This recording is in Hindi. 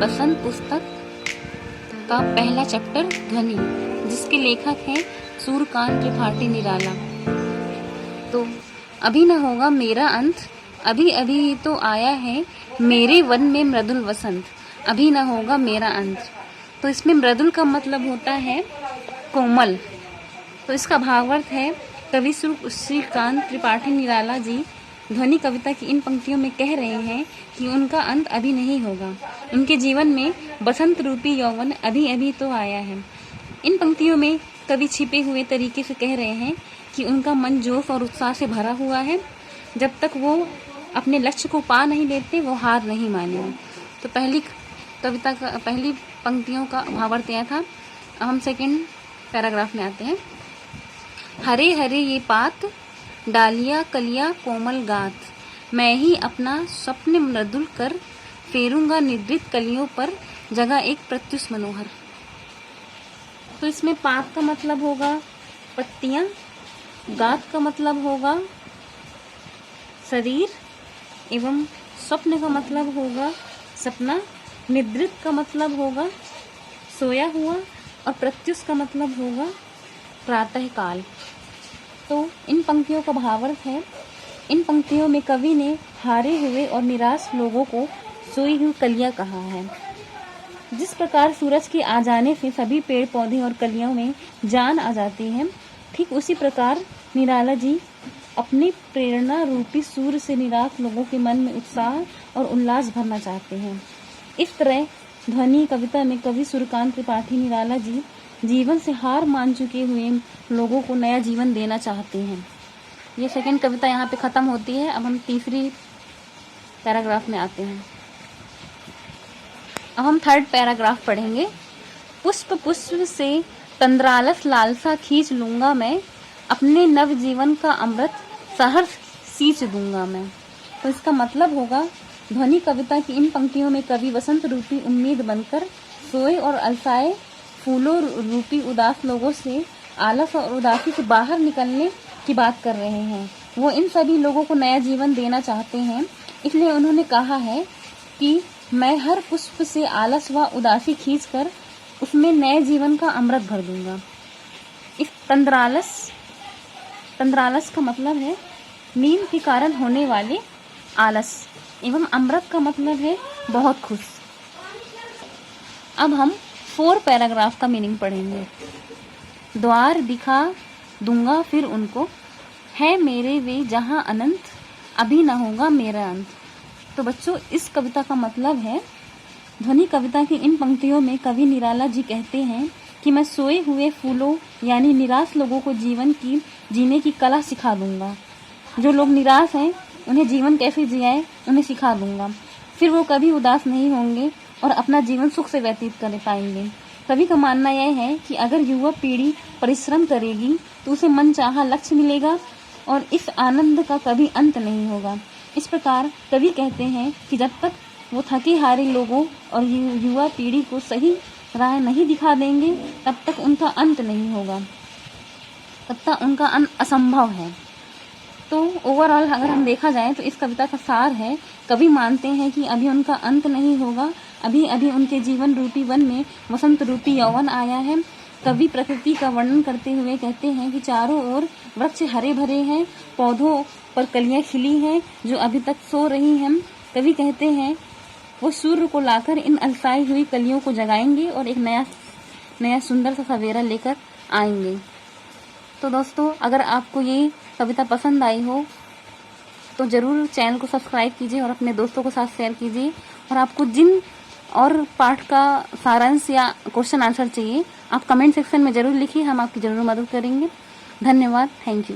बसंत पुस्तक का पहला चैप्टर ध्वनि, जिसके लेखक हैं सूर्यकांत त्रिपाठी निराला। तो अभी न होगा मेरा अंत, अभी अभी तो आया है मेरे वन में मृदुल वसंत, अभी न होगा मेरा अंत। तो इसमें मृदुल का मतलब होता है कोमल। तो इसका भावार्थ है, कवि सूर्यकांत त्रिपाठी निराला जी ध्वनि कविता की इन पंक्तियों में कह रहे हैं कि उनका अंत अभी नहीं होगा, उनके जीवन में बसंत रूपी यौवन अभी अभी तो आया है। इन पंक्तियों में कवि छिपे हुए तरीके से कह रहे हैं कि उनका मन जोश और उत्साह से भरा हुआ है। जब तक वो अपने लक्ष्य को पा नहीं लेते वो हार नहीं मानेंगे। तो पहली पंक्तियों का भावार्थ यह था। अब हम सेकंड पैराग्राफ में आते हैं। हरे हरे ये पात, डालिया कलिया कोमल गात, मैं ही अपना स्वप्न मृदुल कर, फेरूंगा निद्रित कलियों पर जगह एक प्रत्युष मनोहर। तो इसमें पात का मतलब होगा पत्तियां, गात का मतलब होगा शरीर, एवं स्वप्न का मतलब होगा सपना, निद्रित का मतलब होगा सोया हुआ, और प्रत्युष का मतलब होगा प्रातः काल। तो इन पंक्तियों का भावार्थ है, इन पंक्तियों में कवि ने हारे हुए और निराश लोगों को सोई हुई कलियां कहा है। जिस प्रकार सूरज के आ जाने से सभी पेड़ पौधे और कलियों में जान आ जाती है, ठीक उसी प्रकार निराला जी अपने प्रेरणा रूपी सूर्य से निराश लोगों के मन में उत्साह और उल्लास भरना चाहते हैं। इस तरह ध्वनि कविता में कवि सूर्यकांत त्रिपाठी निराला जी जीवन से हार मान चुके हुए लोगों को नया जीवन देना चाहते हैं। ये सेकंड कविता यहाँ पे खत्म होती है। अब हम तीसरी पैराग्राफ में आते हैं। अब हम थर्ड पैराग्राफ पढ़ेंगे। पुष्प पुष्प से तंद्रालस लालसा खींच लूंगा मैं, अपने नव जीवन का अमृत सहर्ष सींच दूंगा मैं। तो इसका मतलब होगा, ध्वनि कविता की इन पंक्तियों में कवि वसंत रूपी उम्मीद बनकर सोए और अलसाए फूलों रूपी उदास लोगों से आलस और उदासी से बाहर निकलने की बात कर रहे हैं। वो इन सभी लोगों को नया जीवन देना चाहते हैं, इसलिए उन्होंने कहा है कि मैं हर पुष्प से आलस व उदासी खींचकर उसमें नए जीवन का अमृत भर दूंगा। इस तंद्रालस का मतलब है नींद के कारण होने वाले आलस, एवं अमृत का मतलब है बहुत खुश। अब हम 4 पैराग्राफ का मीनिंग पढ़ेंगे। द्वार दिखा दूंगा फिर उनको, है मेरे वे जहां अनंत, अभी न होगा मेरा अंत। तो बच्चों, इस कविता का मतलब है, ध्वनि कविता की इन पंक्तियों में कवि निराला जी कहते हैं कि मैं सोए हुए फूलों यानी निराश लोगों को जीवन की जीने की कला सिखा दूंगा। जो लोग निराश हैं उन्हें जीवन कैसे जियाए उन्हें सिखा दूंगा। फिर वो कभी उदास नहीं होंगे और अपना जीवन सुख से व्यतीत कर पाएंगे। कवि का मानना यह है कि अगर युवा पीढ़ी परिश्रम करेगी तो उसे मनचाहा लक्ष्य मिलेगा और इस आनंद का कभी अंत नहीं होगा। इस प्रकार कवि कहते हैं कि जब तक वो थके हारे लोगों और युवा पीढ़ी को सही राह नहीं दिखा देंगे, तब तक उनका अंत नहीं होगा, तब तक उनका अंत असंभव है। तो ओवरऑल अगर हम देखा जाए तो इस कविता का सार है, कवि मानते हैं कि अभी उनका अंत नहीं होगा, अभी अभी उनके जीवन रूपी वन में वसंत रूपी यौवन आया है। कवि प्रकृति का वर्णन करते हुए कहते हैं कि चारों ओर वृक्ष हरे भरे हैं, पौधों पर कलियां खिली हैं जो अभी तक सो रही हैं। कवि कहते हैं वो सूर्य को लाकर इन अलसाई हुई कलियों को जगाएंगे और एक नया सुंदर सा सवेरा लेकर आएंगे। तो दोस्तों, अगर आपको ये कविता पसंद आई हो तो ज़रूर चैनल को सब्सक्राइब कीजिए और अपने दोस्तों के साथ शेयर कीजिए। और आपको जिन और पाठ का सारांश या क्वेश्चन आंसर चाहिए, आप कमेंट सेक्शन में ज़रूर लिखिए, हम आपकी ज़रूर मदद करेंगे। धन्यवाद, थैंक यू।